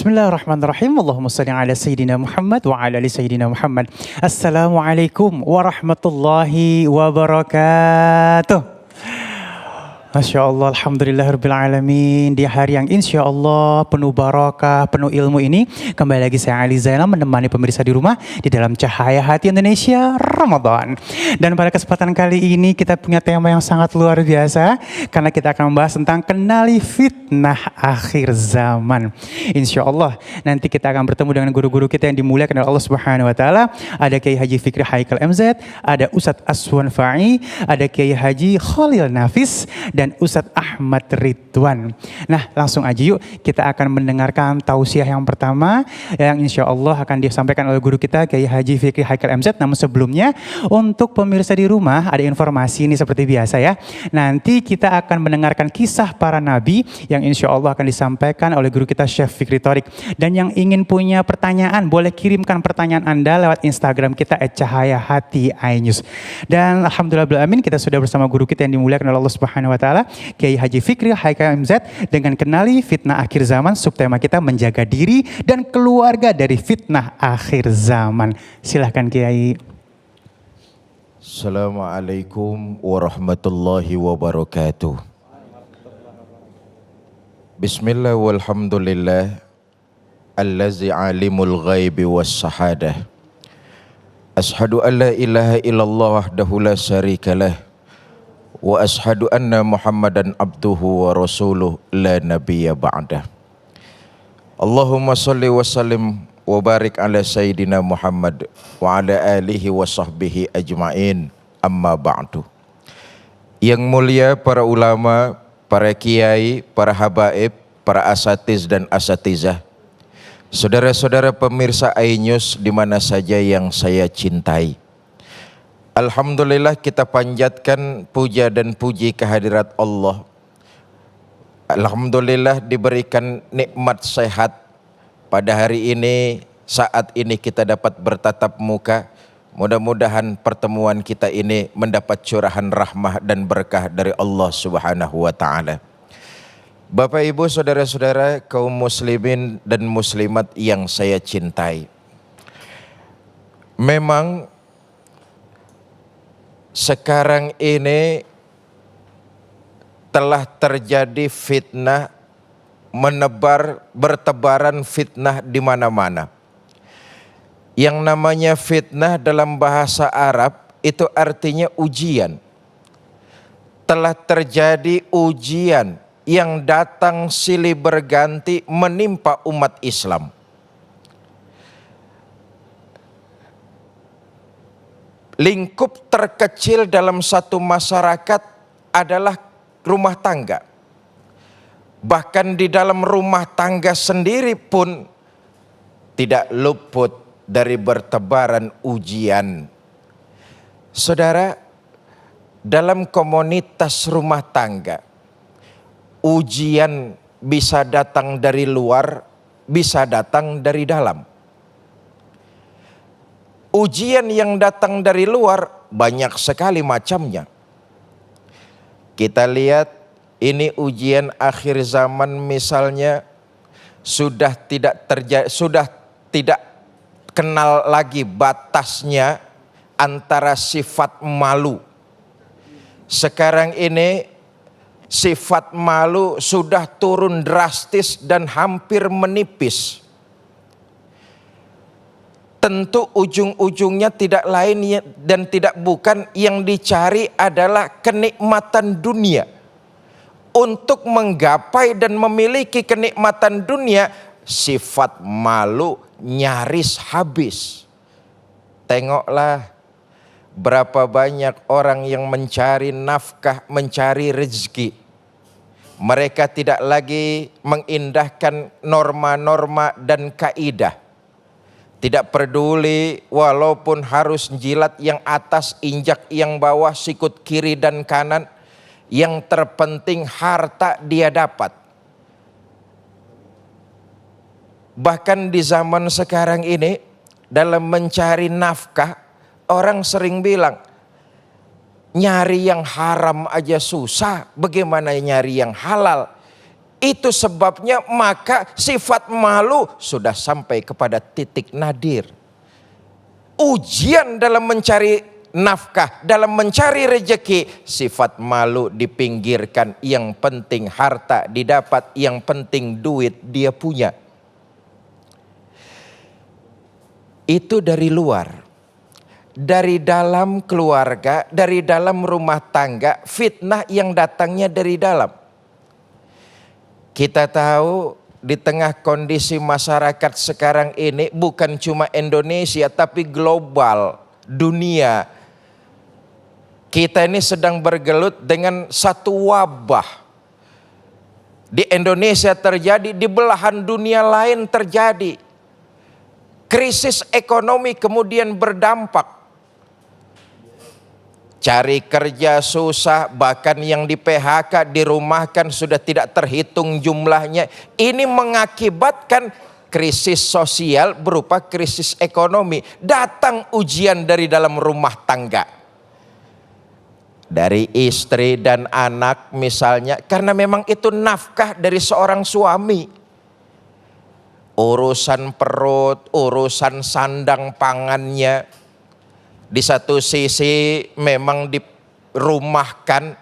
Bismillahirrahmanirrahim. Allahumma salli ala Sayyidina Muhammad wa ala ali Sayyidina Muhammad. Assalamualaikum warahmatullahi wabarakatuh. Masya Allah, Alhamdulillahirrabbilalamin. Di hari yang insya Allah penuh barakah, penuh ilmu ini, kembali lagi saya Ali Zainal menemani pemirsa di rumah di dalam Cahaya Hati Indonesia Ramadan. Dan pada kesempatan kali ini kita punya tema yang sangat luar biasa, karena kita akan membahas tentang kenali fitnah akhir zaman. Insya Allah nanti kita akan bertemu dengan guru-guru kita yang dimuliakan oleh Allah Subhanahu Wa Taala. Ada Kiai Haji Fikri Haikal MZ, ada Ustadz Aswan Fa'i, ada Kiai Haji Khalil Nafis, dan Ustadz Ahmad Ridwan. Nah, langsung aja yuk kita akan mendengarkan tausiah yang pertama yang insya Allah akan disampaikan oleh guru kita Kiai Haji Fikri Haikal MZ. Namun sebelumnya untuk pemirsa di rumah ada informasi ini seperti biasa ya. Nanti kita akan mendengarkan kisah para nabi yang insya Allah akan disampaikan oleh guru kita Syekh Fikri Thorik. Dan yang ingin punya pertanyaan boleh kirimkan pertanyaan Anda lewat Instagram kita @cahayahati_inews. Dan alhamdulillah kita sudah bersama guru kita yang dimuliakan oleh Allah Subhanahu Wa Taala, Kiai Haji Fikri Haikal MZ, dengan kenali fitnah akhir zaman. Subtema kita menjaga diri dan keluarga dari fitnah akhir zaman. Silahkan Kiai. Assalamualaikum warahmatullahi wabarakatuh. Bismillah walhamdulillah allazi alimul ghaibi was sahadah. Ashhadu an la ilaha illallah wahdahu la syarikalah wa ashhadu anna Muhammadan abduhu wa rasuluh la nabiyya ba'dah. Allahumma salli wa sallim wa barik ala Sayyidina Muhammad wa ala alihi wa sahbihi ajma'in, amma ba'du. Yang mulia para ulama, para kiai, para habaib, para asatiz dan asatizah, saudara-saudara pemirsa iNews di mana saja yang saya cintai. Alhamdulillah kita panjatkan puja dan puji kehadirat Allah. Alhamdulillah diberikan nikmat sehat pada hari ini, saat ini kita dapat bertatap muka. Mudah-mudahan pertemuan kita ini mendapat curahan rahmah dan berkah dari Allah Subhanahu Wa Taala. Bapak Ibu saudara-saudara kaum muslimin dan muslimat yang saya cintai. Memang sekarang ini telah terjadi fitnah, bertebaran fitnah di mana-mana. Yang namanya fitnah dalam bahasa Arab itu artinya ujian. Telah terjadi ujian yang datang silih berganti menimpa umat Islam. Lingkup terkecil dalam satu masyarakat adalah rumah tangga. Bahkan di dalam rumah tangga sendiri pun tidak luput dari bertebaran ujian. Saudara, dalam komunitas rumah tangga, ujian bisa datang dari luar, bisa datang dari dalam. Ujian yang datang dari luar banyak sekali macamnya. Kita lihat ini ujian akhir zaman misalnya sudah tidak kenal lagi batasnya antara sifat malu. Sekarang ini sifat malu sudah turun drastis dan hampir menipis. Tentu ujung-ujungnya tidak lain dan tidak bukan yang dicari adalah kenikmatan dunia. Untuk menggapai dan memiliki kenikmatan dunia, sifat malu nyaris habis. Tengoklah berapa banyak orang yang mencari nafkah, mencari rezeki. Mereka tidak lagi mengindahkan norma-norma dan kaidah. Tidak peduli walaupun harus jilat yang atas, injak yang bawah, sikut kiri dan kanan. Yang terpenting harta dia dapat. Bahkan di zaman sekarang ini dalam mencari nafkah, orang sering bilang nyari yang haram aja susah, bagaimana nyari yang halal? Itu sebabnya maka sifat malu sudah sampai kepada titik nadir. Ujian dalam mencari nafkah, dalam mencari rejeki, sifat malu dipinggirkan. Yang penting harta didapat, yang penting duit dia punya. Itu dari luar. Dari dalam keluarga, dari dalam rumah tangga, fitnah yang datangnya dari dalam. Kita tahu di tengah kondisi masyarakat sekarang ini bukan cuma Indonesia tapi global, dunia. Kita ini sedang bergelut dengan satu wabah. Di Indonesia terjadi, di belahan dunia lain terjadi. Krisis ekonomi kemudian berdampak. Cari kerja susah, bahkan yang di PHK, dirumahkan sudah tidak terhitung jumlahnya. Ini mengakibatkan krisis sosial berupa krisis ekonomi. Datang ujian dari dalam rumah tangga. Dari istri dan anak misalnya, karena memang itu nafkah dari seorang suami. Urusan perut, urusan sandang pangannya. Di satu sisi memang dirumahkan,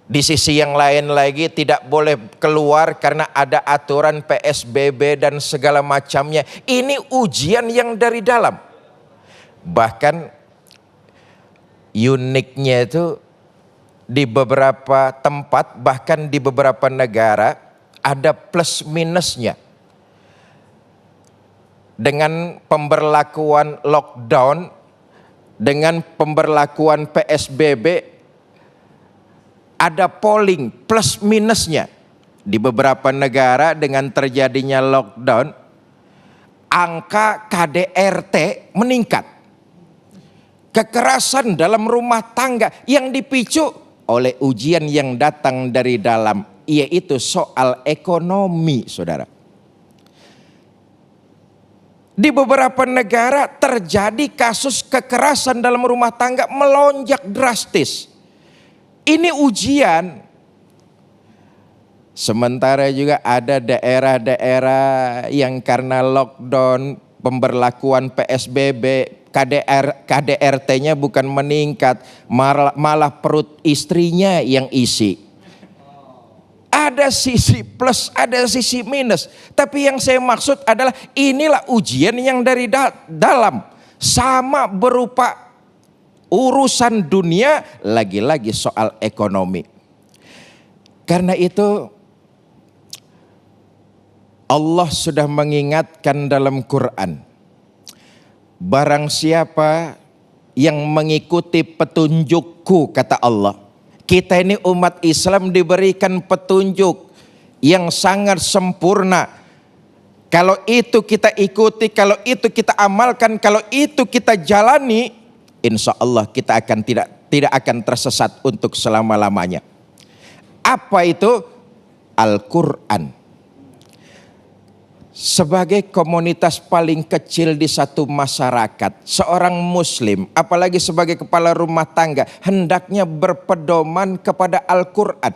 di sisi yang lain lagi tidak boleh keluar karena ada aturan PSBB dan segala macamnya. Ini ujian yang dari dalam. Bahkan uniknya itu di beberapa tempat, bahkan di beberapa negara ada plus minusnya. Dengan pemberlakuan lockdown, dengan pemberlakuan PSBB, ada polling plus minusnya. Di beberapa negara dengan terjadinya lockdown, angka KDRT meningkat. Kekerasan dalam rumah tangga yang dipicu oleh ujian yang datang dari dalam, yaitu soal ekonomi, saudara. Di beberapa negara terjadi kasus kekerasan dalam rumah tangga melonjak drastis. Ini ujian. Sementara juga ada daerah-daerah yang karena lockdown, pemberlakuan PSBB, KDRT-nya bukan meningkat, malah perut istrinya yang isi. Ada sisi plus, ada sisi minus. Tapi yang saya maksud adalah inilah ujian yang dari dalam. Sama berupa urusan dunia, lagi-lagi soal ekonomi. Karena itu Allah sudah mengingatkan dalam Quran. Barang siapa yang mengikuti petunjukku, kata Allah. Kita ini umat Islam diberikan petunjuk yang sangat sempurna. Kalau itu kita ikuti, kalau itu kita amalkan, kalau itu kita jalani, insya Allah kita akan tidak akan tersesat untuk selama-lamanya. Apa itu? Al-Quran. Sebagai komunitas paling kecil di satu masyarakat, seorang muslim, apalagi sebagai kepala rumah tangga, hendaknya berpedoman kepada Al-Quran.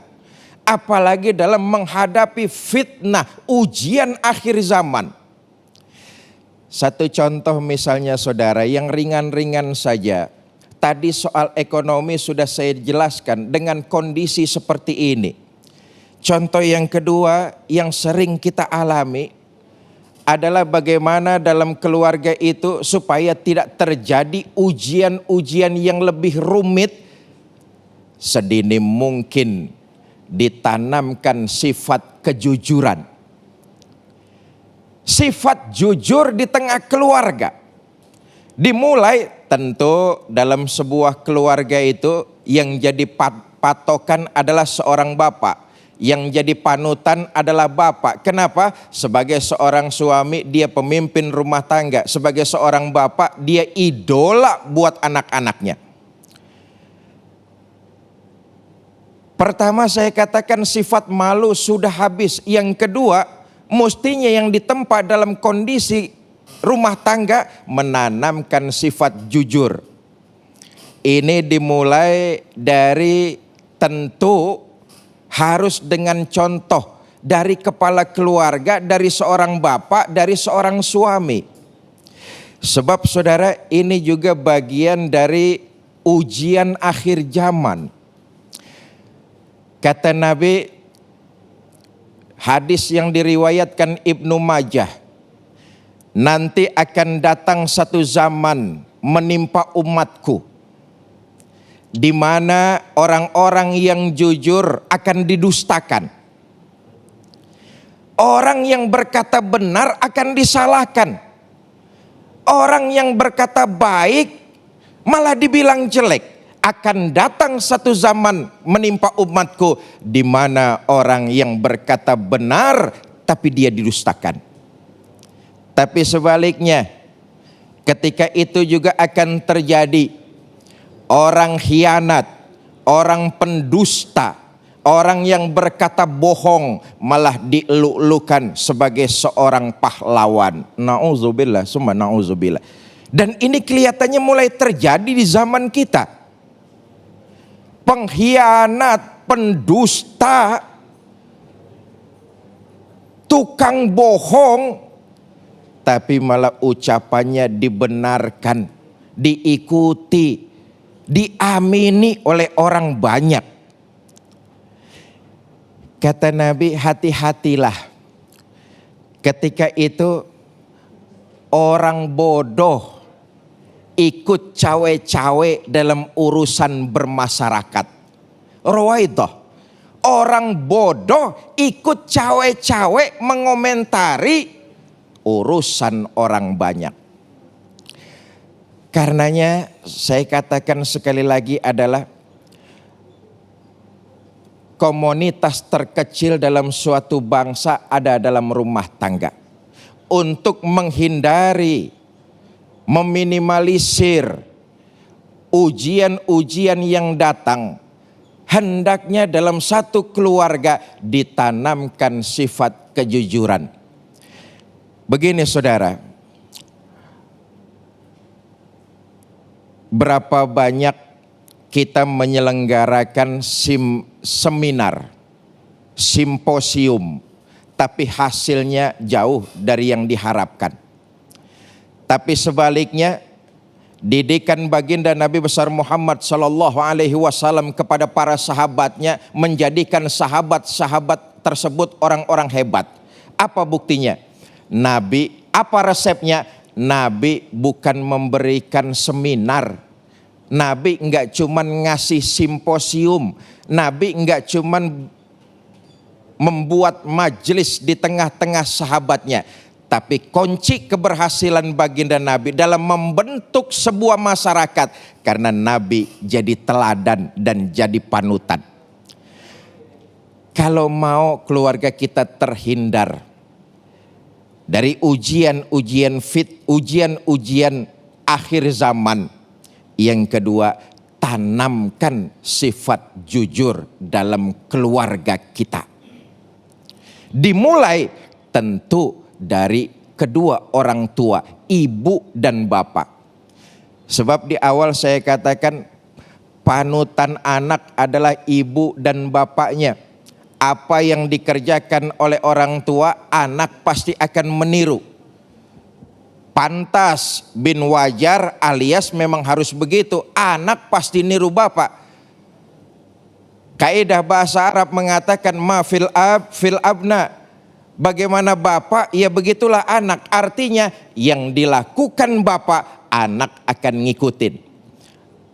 Apalagi dalam menghadapi fitnah, ujian akhir zaman. Satu contoh misalnya saudara, yang ringan-ringan saja. Tadi soal ekonomi sudah saya jelaskan dengan kondisi seperti ini. Contoh yang kedua yang sering kita alami adalah bagaimana dalam keluarga itu supaya tidak terjadi ujian-ujian yang lebih rumit. Sedini mungkin ditanamkan sifat kejujuran. Sifat jujur di tengah keluarga. Dimulai tentu dalam sebuah keluarga itu yang jadi patokan adalah seorang bapak. Yang jadi panutan adalah bapak. Kenapa? Sebagai seorang suami dia pemimpin rumah tangga. Sebagai seorang bapak dia idola buat anak-anaknya. Pertama saya katakan sifat malu sudah habis. Yang kedua mestinya yang ditempa dalam kondisi rumah tangga menanamkan sifat jujur. Ini dimulai dari tentu harus dengan contoh dari kepala keluarga, dari seorang bapak, dari seorang suami. Sebab saudara, ini juga bagian dari ujian akhir zaman. Kata Nabi, hadis yang diriwayatkan Ibnu Majah, nanti akan datang satu zaman menimpa umatku di mana orang-orang yang jujur akan didustakan. Orang yang berkata benar akan disalahkan. Orang yang berkata baik malah dibilang jelek. Akan datang satu zaman menimpa umatku di mana orang yang berkata benar tapi dia didustakan. Tapi sebaliknya, ketika itu juga akan terjadi orang khianat, orang pendusta, orang yang berkata bohong malah dieluk-elukan sebagai seorang pahlawan. Nauzubillah, summa nauzubillah. Dan ini kelihatannya mulai terjadi di zaman kita. Pengkhianat, pendusta, tukang bohong, tapi malah ucapannya dibenarkan, diikuti, diamini oleh orang banyak. Kata Nabi, hati-hatilah. Ketika itu orang bodoh ikut cawe-cawe dalam urusan bermasyarakat. Rawaidah. Orang bodoh ikut cawe-cawe mengomentari urusan orang banyak. Karenanya saya katakan sekali lagi adalah komunitas terkecil dalam suatu bangsa ada dalam rumah tangga. Untuk menghindari, meminimalisir ujian-ujian yang datang, hendaknya dalam satu keluarga ditanamkan sifat kejujuran. Begini saudara, berapa banyak kita menyelenggarakan seminar, simposium, tapi hasilnya jauh dari yang diharapkan. Tapi sebaliknya, didikan baginda Nabi besar Muhammad sallallahu alaihi wasallam kepada para sahabatnya menjadikan sahabat-sahabat tersebut orang-orang hebat. Apa buktinya? Nabi, apa resepnya? Nabi bukan memberikan seminar. Nabi enggak cuman ngasih simposium. Nabi enggak cuman membuat majelis di tengah-tengah sahabatnya. Tapi kunci keberhasilan baginda Nabi dalam membentuk sebuah masyarakat. Karena Nabi jadi teladan dan jadi panutan. Kalau mau keluarga kita terhindar dari ujian-ujian akhir zaman. Yang kedua, tanamkan sifat jujur dalam keluarga kita. Dimulai tentu dari kedua orang tua, ibu dan bapak. Sebab di awal saya katakan panutan anak adalah ibu dan bapaknya. Apa yang dikerjakan oleh orang tua, anak pasti akan meniru. Pantas bin wajar alias memang harus begitu. Anak pasti niru bapak. Kaidah bahasa Arab mengatakan ma fil abna. Bagaimana bapak, ya begitulah anak. Artinya yang dilakukan bapak, anak akan ngikutin.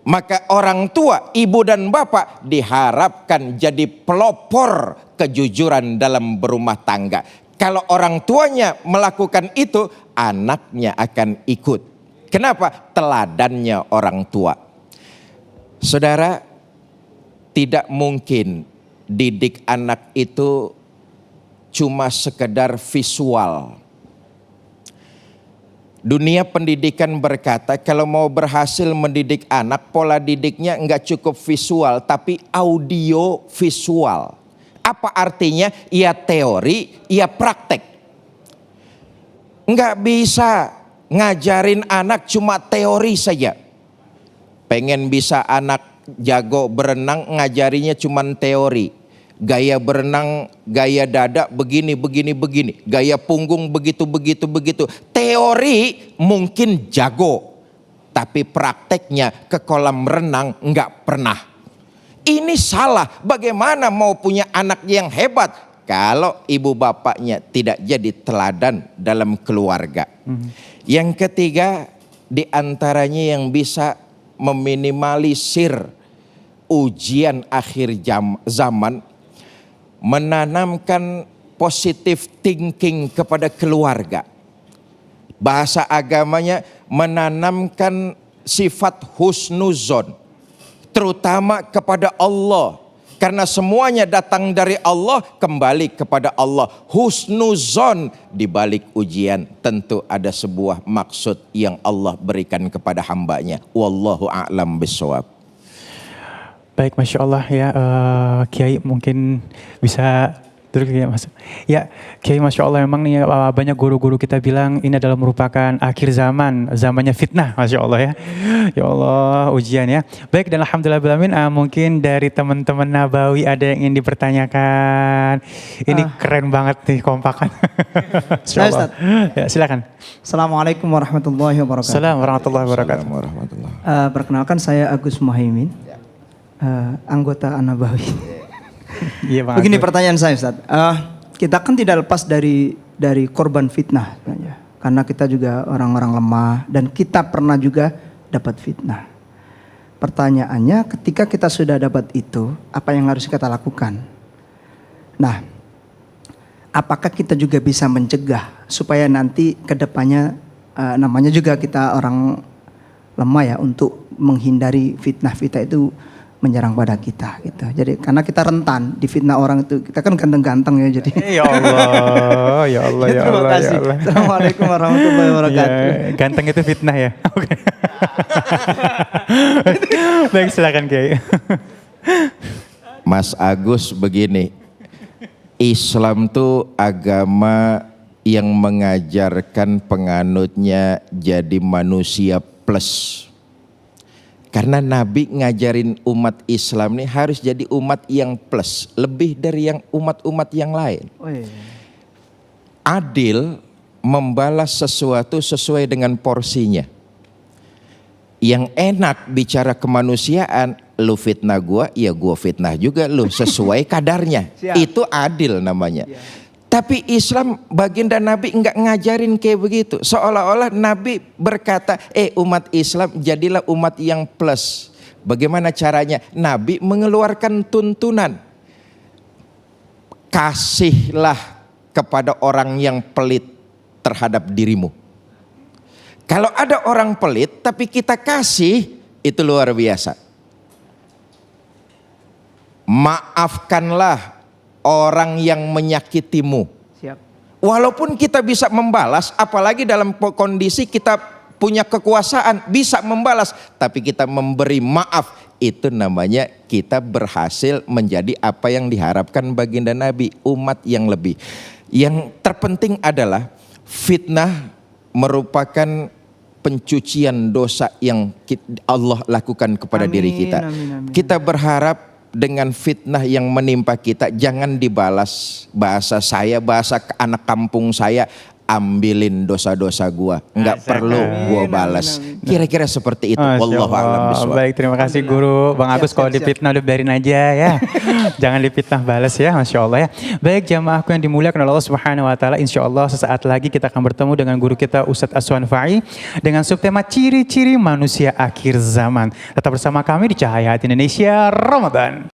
Maka orang tua, ibu dan bapak diharapkan jadi pelopor kejujuran dalam berumah tangga. Kalau orang tuanya melakukan itu, anaknya akan ikut. Kenapa? Teladannya orang tua. Saudara, tidak mungkin didik anak itu cuma sekedar visual. Dunia pendidikan berkata kalau mau berhasil mendidik anak, pola didiknya enggak cukup visual tapi audio visual. Apa artinya? Ya teori, ya praktek. Enggak bisa ngajarin anak cuma teori saja. Pengen bisa anak jago berenang, ngajarinya cuma teori. Gaya berenang, gaya dada begini, gaya punggung begitu. Teori mungkin jago, tapi prakteknya ke kolam renang nggak pernah. Ini salah. Bagaimana mau punya anak yang hebat kalau ibu bapaknya tidak jadi teladan dalam keluarga? Yang ketiga, di antaranya yang bisa meminimalisir ujian akhir zaman, menanamkan positive thinking kepada keluarga. Bahasa agamanya menanamkan sifat husnuzon, terutama kepada Allah. Karena semuanya datang dari Allah, kembali kepada Allah. Husnuzon di balik ujian tentu ada sebuah maksud yang Allah berikan kepada hambanya. Wallahu a'lam bishawab. Baik, Masya Allah ya, Kiai mungkin bisa duduk ya Mas. Ya, Kiai Masya Allah memang nih banyak guru-guru kita bilang ini adalah merupakan akhir zaman, zamannya fitnah, Masya Allah ya. Ya Allah, ujian ya. Baik, dan Alhamdulillahirrahmanirrahim, mungkin dari teman-teman Nabawi ada yang ingin dipertanyakan. Ini keren banget nih kompakan. Masya Allah. Ya, silakan. Assalamualaikum warahmatullahi wabarakatuh. Assalamualaikum warahmatullahi wabarakatuh. Perkenalkan saya Agus Muhaimin, anggota An-Nabawi. Iya, Bang Begini Agus. pertanyaan saya, Ustaz. Kita kan tidak lepas dari korban fitnah sebenarnya. Karena kita juga orang-orang lemah dan kita pernah juga dapat fitnah. Pertanyaannya, ketika kita sudah dapat itu, apa yang harus kita lakukan? Nah, apakah kita juga bisa mencegah supaya nanti ke depannya, namanya juga kita orang lemah ya, untuk menghindari fitnah-fitnah itu menyerang pada kita gitu. Jadi karena kita rentan difitnah orang itu, kita kan ganteng-ganteng ya jadi. Ya Allah, ya Allah, ya Terima Allah, kasih. ya Allah. Assalamualaikum warahmatullahi wabarakatuh. Ya, ganteng itu fitnah ya. Oke. Baik, silakan Kiai. Mas Agus begini, Islam tuh agama yang mengajarkan penganutnya jadi manusia plus. Karena Nabi ngajarin umat Islam nih harus jadi umat yang plus, lebih dari yang umat-umat yang lain. Oh, iya. Adil, membalas sesuatu sesuai dengan porsinya. Yang enak bicara kemanusiaan, lu fitnah gua, ya gua fitnah juga lu, sesuai kadarnya. Siap. Itu adil namanya. Ya. Tapi Islam, baginda Nabi enggak ngajarin kayak begitu. Seolah-olah Nabi berkata, umat Islam jadilah umat yang plus. Bagaimana caranya? Nabi mengeluarkan tuntunan. Kasihlah kepada orang yang pelit terhadap dirimu. Kalau ada orang pelit tapi kita kasih, itu luar biasa. Maafkanlah orang yang menyakitimu. Siap. Walaupun kita bisa membalas, apalagi dalam kondisi kita punya kekuasaan, bisa membalas, tapi kita memberi maaf, itu namanya kita berhasil menjadi apa yang diharapkan baginda Nabi, umat yang lebih. Yang terpenting adalah fitnah merupakan pencucian dosa yang Allah lakukan kepada diri kita. Amin. Kita berharap dengan fitnah yang menimpa kita jangan dibalas. Bahasa anak kampung saya, ambilin dosa-dosa gua, nggak perlu gua balas. Kira-kira seperti itu. Wallahu a'lam bishawab. Baik, terima kasih Guru. Bang Agus, kalau difitnah udah biarin aja ya. Jangan difitnah, balas ya, Masya Allah ya. Baik, jamaahku yang dimuliakan oleh Allah Subhanahu Wa Taala, Insya Allah sesaat lagi kita akan bertemu dengan guru kita Ustadz Aswan Fa'i dengan subtema ciri-ciri manusia akhir zaman. Tetap bersama kami di Cahaya Hati Indonesia Ramadan.